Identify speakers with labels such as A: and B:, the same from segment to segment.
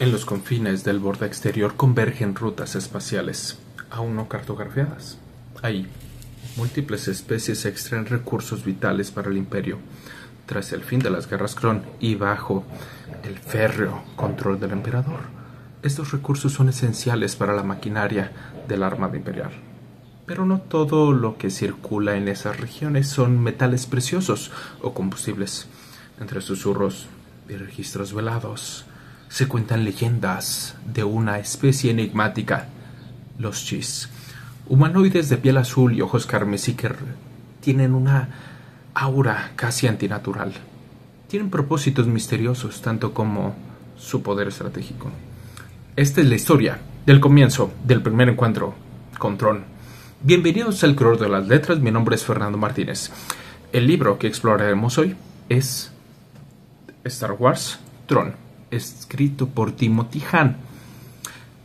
A: En los confines del borde exterior convergen rutas espaciales, aún no cartografiadas. Ahí, múltiples especies extraen recursos vitales para el Imperio. Tras el fin de las guerras Krón y bajo el férreo control del Emperador, estos recursos son esenciales para la maquinaria de la Armada Imperial. Pero no todo lo que circula en esas regiones son metales preciosos o combustibles. Entre susurros y registros velados se cuentan leyendas de una especie enigmática, los Chiss, humanoides de piel azul y ojos carmesí que tienen una aura casi antinatural. Tienen propósitos misteriosos, tanto como su poder estratégico. Esta es la historia del comienzo del primer encuentro con Tron. Bienvenidos al Color de las Letras, mi nombre es Fernando Martínez. El libro que exploraremos hoy es Star Wars Tron, escrito por Timothy Zahn.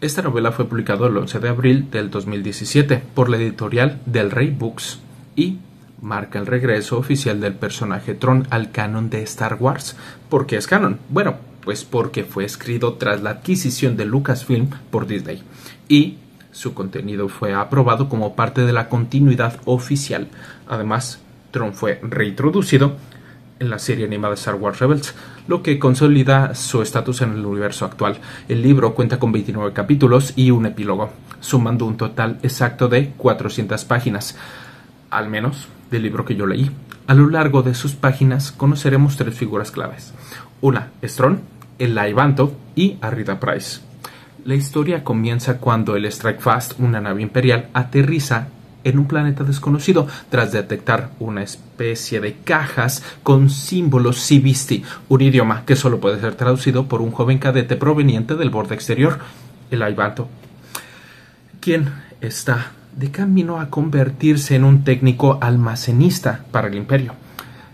A: Esta novela fue publicada el 11 de abril del 2017 por la editorial Del Rey Books y marca el regreso oficial del personaje Tron al canon de Star Wars. ¿Por qué es canon? Bueno, pues porque fue escrito tras la adquisición de Lucasfilm por Disney y su contenido fue aprobado como parte de la continuidad oficial. Además, Tron fue reintroducido en la serie animada Star Wars Rebels, lo que consolida su estatus en el universo actual. El libro cuenta con 29 capítulos y un epílogo, sumando un total exacto de 400 páginas, al menos del libro que yo leí. A lo largo de sus páginas conoceremos tres figuras claves. Una es Tron, el Laivanto y Arrida Price. La historia comienza cuando el Strike Fast, una nave imperial, aterriza en un planeta desconocido tras detectar una especie de cajas con símbolos Sivisti, un idioma que solo puede ser traducido por un joven cadete proveniente del borde exterior, el Laivanto, quien está de camino a convertirse en un técnico almacenista para el Imperio.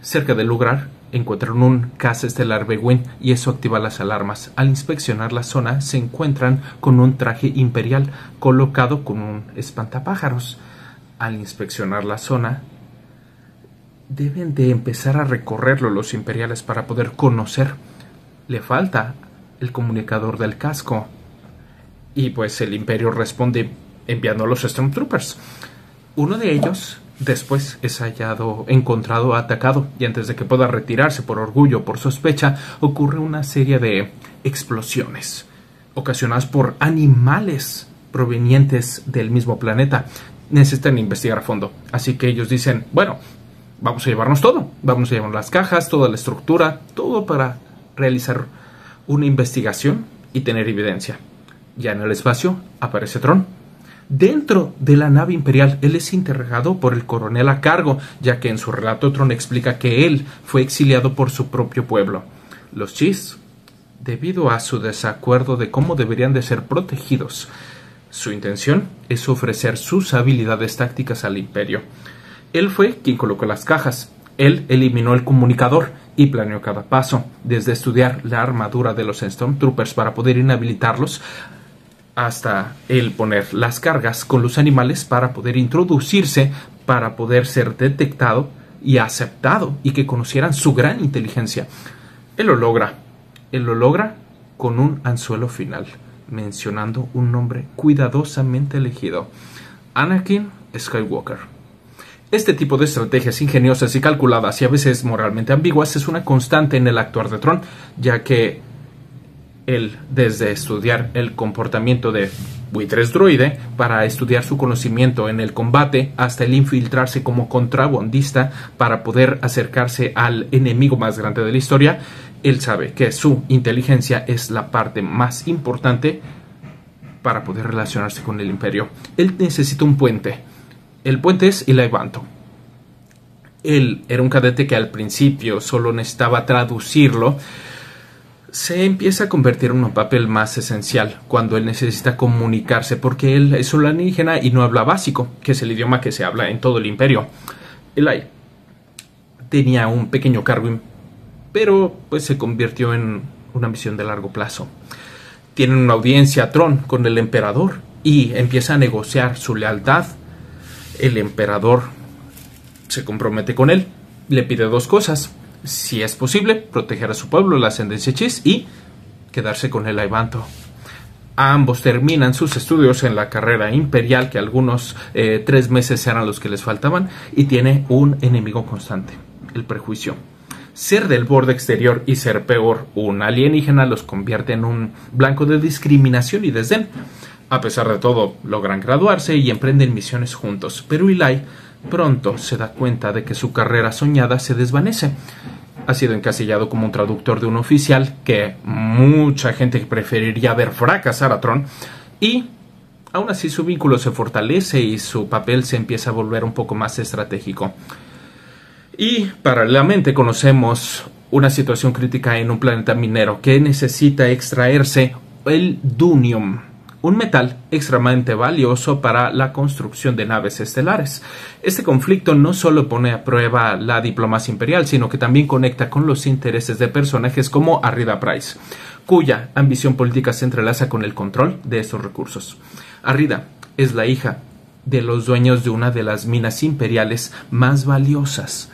A: Cerca del lugar encuentran un caza estelar Begwin y eso activa las alarmas. Al inspeccionar la zona se encuentran con un traje imperial colocado con un espantapájaros. Al inspeccionar la zona deben de empezar a recorrerlo los imperiales para poder conocer. Le falta el comunicador del casco y pues el Imperio responde enviando a los Stormtroopers. Uno de ellos después es encontrado atacado y antes de que pueda retirarse por orgullo o por sospecha, ocurre una serie de explosiones ocasionadas por animales provenientes del mismo planeta. Necesitan investigar a fondo, así que ellos dicen, bueno, vamos a llevarnos todo, vamos a llevar las cajas, toda la estructura, todo para realizar una investigación y tener evidencia. Ya en el espacio aparece Tron. Dentro de la nave imperial, él es interrogado por el coronel a cargo, ya que en su relato Tron explica que él fue exiliado por su propio pueblo, los Chiss, debido a su desacuerdo de cómo deberían de ser protegidos. Su intención es ofrecer sus habilidades tácticas al Imperio. Él fue quien colocó las cajas, él eliminó el comunicador y planeó cada paso, desde estudiar la armadura de los Stormtroopers para poder inhabilitarlos, hasta el poner las cargas con los animales para poder introducirse, para poder ser detectado y aceptado y que conocieran su gran inteligencia. Él lo logra con un anzuelo final, mencionando un nombre cuidadosamente elegido: Anakin Skywalker. Este tipo de estrategias ingeniosas y calculadas y a veces moralmente ambiguas es una constante en el actuar de Tron, ya que él, desde estudiar el comportamiento de buitres droide para estudiar su conocimiento en el combate, hasta el infiltrarse como contrabandista para poder acercarse al enemigo más grande de la historia, él sabe que su inteligencia es la parte más importante para poder relacionarse con el Imperio. Él necesita un puente. El puente es el Laivanto. Él era un cadete que al principio solo necesitaba traducirlo. Se empieza a convertir en un papel más esencial cuando él necesita comunicarse, porque él es un alienígena y no habla básico, que es el idioma que se habla en todo el Imperio. Eli tenía un pequeño cargo, pero pues se convirtió en una misión de largo plazo. Tienen una audiencia Tron con el emperador y empieza a negociar su lealtad. El emperador se compromete con él, le pide dos cosas: si es posible, proteger a su pueblo, la ascendencia Chiss, y quedarse con el Aibanto. Ambos terminan sus estudios en la carrera imperial, que algunos 3 meses eran los que les faltaban, y tiene un enemigo constante, el prejuicio. Ser del borde exterior y ser peor, un alienígena, los convierte en un blanco de discriminación y desdén. A pesar de todo, logran graduarse y emprenden misiones juntos, pero Eli pronto se da cuenta de que su carrera soñada se desvanece. Ha sido encasillado como un traductor de un oficial que mucha gente preferiría ver fracasar a Tron, y aún así su vínculo se fortalece y su papel se empieza a volver un poco más estratégico. Y paralelamente conocemos una situación crítica en un planeta minero que necesita extraerse el Dunium, un metal extremadamente valioso para la construcción de naves estelares. Este conflicto no solo pone a prueba la diplomacia imperial, sino que también conecta con los intereses de personajes como Arrida Pryce, cuya ambición política se entrelaza con el control de estos recursos. Arrida es la hija de los dueños de una de las minas imperiales más valiosas.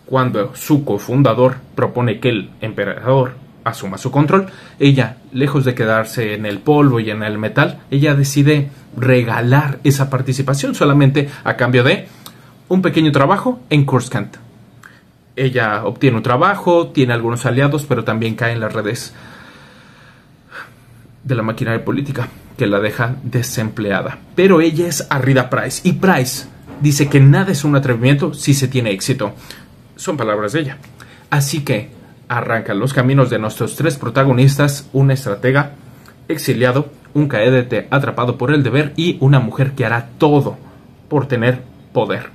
A: Cuando su cofundador propone que el emperador asuma su control, ella, lejos de quedarse en el polvo y en el metal, ella decide regalar esa participación solamente a cambio de un pequeño trabajo en Coruscant. Ella obtiene un trabajo, tiene algunos aliados, pero también cae en las redes de la maquinaria política, que la deja desempleada. Pero ella es Arrida Pryce, y Pryce dice que nada es un atrevimiento si se tiene éxito. Son palabras de ella. Así que arrancan los caminos de nuestros 3 protagonistas: un estratega exiliado, un caédete atrapado por el deber y una mujer que hará todo por tener poder.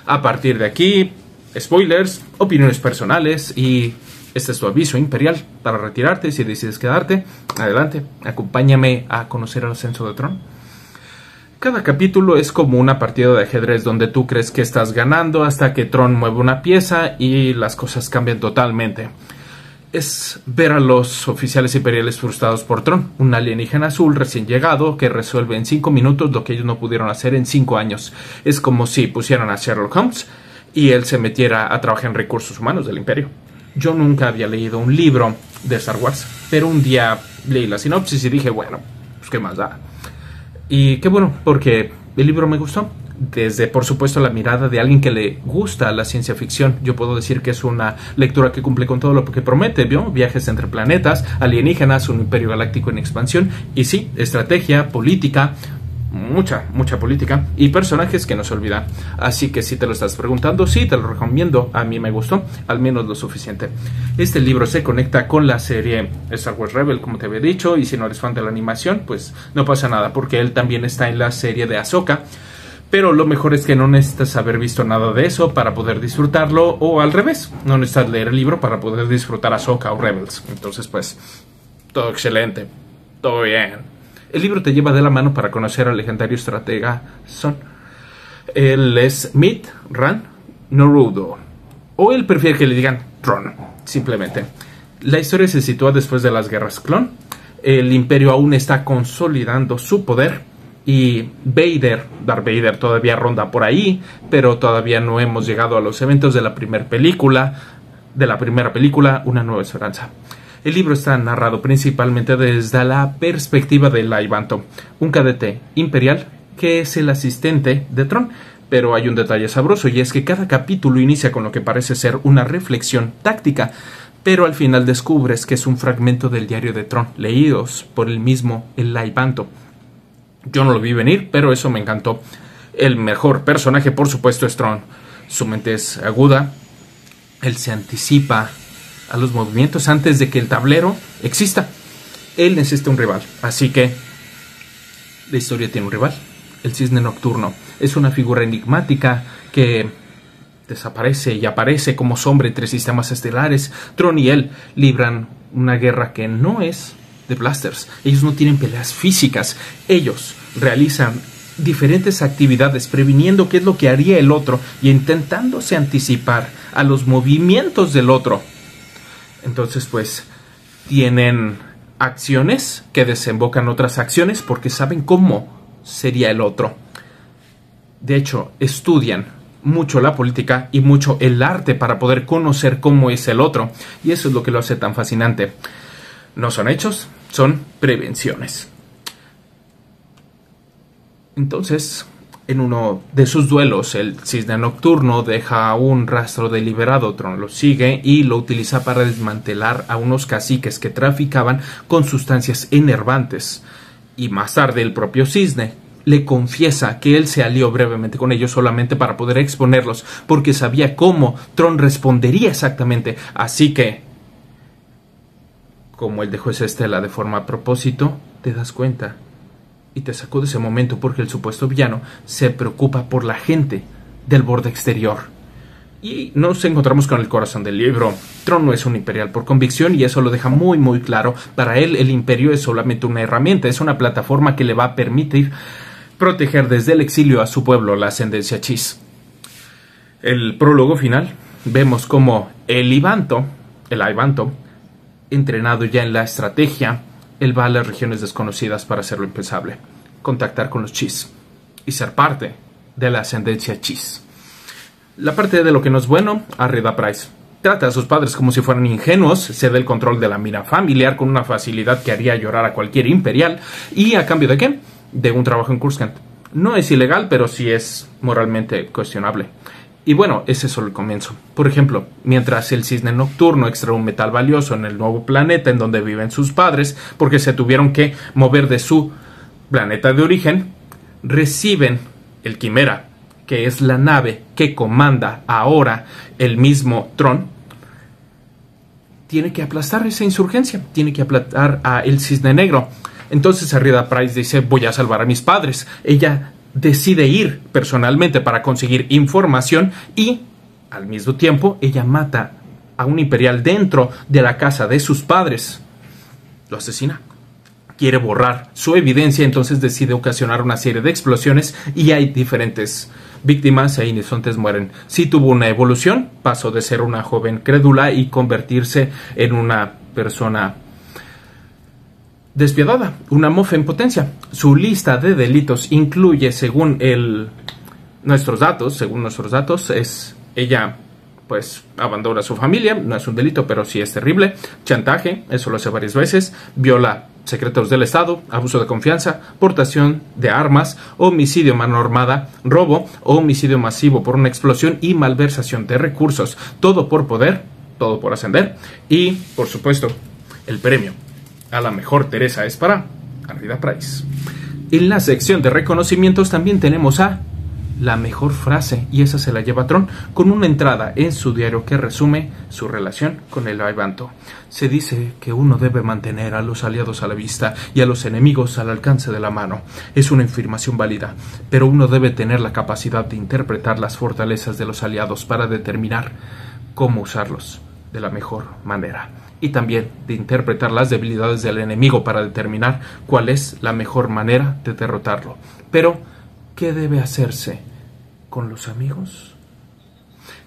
A: A partir de aquí, spoilers, opiniones personales, y este es tu aviso imperial para retirarte. Si decides quedarte, adelante, acompáñame a conocer el ascenso de Tron. Cada capítulo es como una partida de ajedrez donde tú crees que estás ganando hasta que Tron mueve una pieza y las cosas cambian totalmente. Es ver a los oficiales imperiales frustrados por Tron, un alienígena azul recién llegado que resuelve en 5 minutos lo que ellos no pudieron hacer en 5 años. Es como si pusieran a Sherlock Holmes y él se metiera a trabajar en recursos humanos del imperio. Yo nunca había leído un libro de Star Wars, pero un día leí la sinopsis y dije, bueno, pues qué más da. Y qué bueno, porque el libro me gustó. Desde, por supuesto, la mirada de alguien que le gusta la ciencia ficción. Yo puedo decir que es una lectura que cumple con todo lo que promete, ¿vio? Viajes entre planetas, alienígenas, un imperio galáctico en expansión. Y sí, estrategia, política, mucha política, y personajes que no se olvidan. Así que si te lo estás preguntando, sí, te lo recomiendo. A mí me gustó, al menos lo suficiente. Este libro se conecta con la serie Star Wars Rebel, como te había dicho, y si no eres fan de la animación, pues no pasa nada, porque él también está en la serie de Ahsoka. Pero lo mejor es que no necesitas haber visto nada de eso para poder disfrutarlo, o al revés, no necesitas leer el libro para poder disfrutar Ahsoka o Rebels. Entonces, pues, todo excelente, todo bien. El libro te lleva de la mano para conocer al legendario estratega Son. Él es Mit Ran Norudo, o él prefiere que le digan Tron, simplemente. La historia se sitúa después de las guerras clon. El imperio aún está consolidando su poder, y Darth Vader todavía ronda por ahí, pero todavía no hemos llegado a los eventos de la primera película, Una Nueva Esperanza. El libro está narrado principalmente desde la perspectiva de Aibanto, un cadete imperial que es el asistente de Tron. Pero hay un detalle sabroso, y es que cada capítulo inicia con lo que parece ser una reflexión táctica, pero al final descubres que es un fragmento del diario de Tron, leídos por el mismo Aibanto. Yo no lo vi venir, pero eso me encantó. El mejor personaje, por supuesto, es Tron. Su mente es aguda. Él se anticipa a los movimientos antes de que el tablero exista. Él necesita un rival. Así que la historia tiene un rival. El Cisne Nocturno. Es una figura enigmática que desaparece y aparece como sombra entre sistemas estelares. Tron y él libran una guerra que no es de blasters. Ellos no tienen peleas físicas. Ellos realizan diferentes actividades previniendo qué es lo que haría el otro y intentándose anticipar a los movimientos del otro. Entonces, pues, tienen acciones que desembocan otras acciones porque saben cómo sería el otro. De hecho, estudian mucho la política y mucho el arte para poder conocer cómo es el otro. Y eso es lo que lo hace tan fascinante. No son hechos, son prevenciones. Entonces, en uno de sus duelos, el cisne nocturno deja un rastro deliberado. Tron lo sigue y lo utiliza para desmantelar a unos caciques que traficaban con sustancias enervantes. Y más tarde el propio cisne le confiesa que él se alió brevemente con ellos solamente para poder exponerlos, porque sabía cómo Tron respondería exactamente. Así que, como él dejó esa estela de forma a propósito, te das cuenta y te sacó de ese momento, porque el supuesto villano se preocupa por la gente del borde exterior. Y nos encontramos con el corazón del libro. Tron no es un imperial por convicción, y eso lo deja muy muy claro. Para él el imperio es solamente una herramienta, es una plataforma que le va a permitir proteger desde el exilio a su pueblo, la ascendencia Chiss. El prólogo final, vemos como el Aibanto, entrenado ya en la estrategia, él va a las regiones desconocidas para hacerlo impensable, contactar con los Chiss y ser parte de la ascendencia Chiss. La parte de lo que no es bueno, Arrida Pryce trata a sus padres como si fueran ingenuos, cede el control de la mina familiar con una facilidad que haría llorar a cualquier imperial, y ¿a cambio de qué? De un trabajo en Coruscant. No es ilegal, pero sí es moralmente cuestionable. Y bueno, ese es solo el comienzo. Por ejemplo, mientras el cisne nocturno extrae un metal valioso en el nuevo planeta en donde viven sus padres, porque se tuvieron que mover de su planeta de origen, reciben el Quimera, que es la nave que comanda ahora el mismo Tron. Tiene que aplastar esa insurgencia, tiene que aplastar a el cisne negro. Entonces Arrida Pryce dice: voy a salvar a mis padres. Ella decide ir personalmente para conseguir información, y al mismo tiempo ella mata a un imperial dentro de la casa de sus padres. Lo asesina. Quiere borrar su evidencia, entonces decide ocasionar una serie de explosiones, y hay diferentes víctimas e inocentes mueren. Sí tuvo una evolución, pasó de ser una joven crédula y convertirse en una persona despiadada, una mofa en potencia. Su lista de delitos incluye, según nuestros datos, es ella pues abandona a su familia, no es un delito, pero sí es terrible. Chantaje, eso lo hace varias veces. Viola secretos del Estado, abuso de confianza, portación de armas, homicidio a mano armada, robo o homicidio masivo por una explosión y malversación de recursos. Todo por poder, todo por ascender. Y, por supuesto, el premio a la mejor Teresa es para Arrida Pryce. En la sección de reconocimientos también tenemos a la mejor frase, y esa se la lleva Tron, con una entrada en su diario que resume su relación con el Aibanto. Se dice que uno debe mantener a los aliados a la vista y a los enemigos al alcance de la mano. Es una afirmación válida, pero uno debe tener la capacidad de interpretar las fortalezas de los aliados para determinar cómo usarlos de la mejor manera, y también de interpretar las debilidades del enemigo para determinar cuál es la mejor manera de derrotarlo. Pero, ¿qué debe hacerse con los amigos?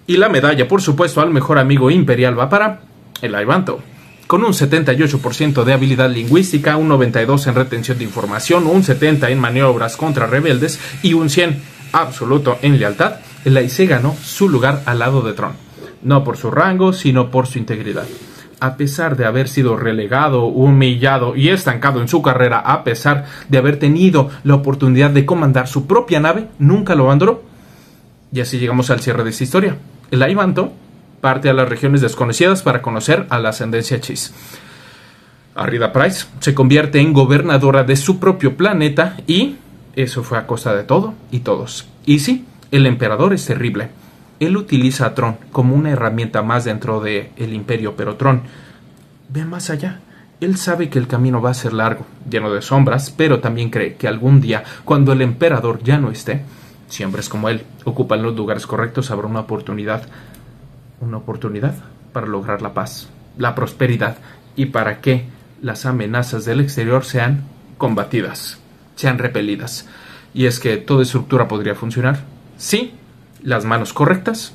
A: Y la medalla, por supuesto, al mejor amigo imperial va para el Aibanto, con un 78% de habilidad lingüística, un 92% en retención de información, un 70% en maniobras contra rebeldes y un 100% absoluto en lealtad. El Aise ganó su lugar al lado de Tron, no por su rango, sino por su integridad. A pesar de haber sido relegado, humillado y estancado en su carrera, a pesar de haber tenido la oportunidad de comandar su propia nave, nunca lo abandonó. Y así llegamos al cierre de esta historia. El Aibanto parte a las regiones desconocidas para conocer a la ascendencia Chiss. Arrida Pryce se convierte en gobernadora de su propio planeta, y eso fue a costa de todo y todos. Y sí, el emperador es terrible. Él utiliza a Tron como una herramienta más dentro del imperio, pero Tron ve más allá. Él sabe que el camino va a ser largo, lleno de sombras, pero también cree que algún día, cuando el emperador ya no esté, si hombres como él ocupan los lugares correctos, habrá una oportunidad para lograr la paz, la prosperidad, y para que las amenazas del exterior sean combatidas, sean repelidas. Y es que toda estructura podría funcionar sí, las manos correctas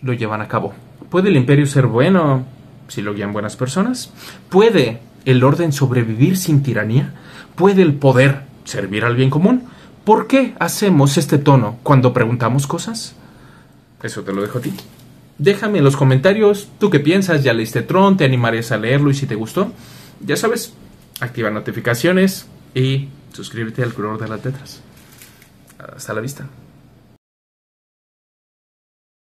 A: lo llevan a cabo. ¿Puede el imperio ser bueno si lo guían buenas personas? ¿Puede el orden sobrevivir sin tiranía? ¿Puede el poder servir al bien común? ¿Por qué hacemos este tono cuando preguntamos cosas? Eso te lo dejo a ti. Déjame en los comentarios, ¿tú qué piensas? ¿Ya leíste Tron? ¿Te animarías a leerlo? Y si te gustó, ya sabes, activa notificaciones y suscríbete al Color de las Letras. Hasta la vista.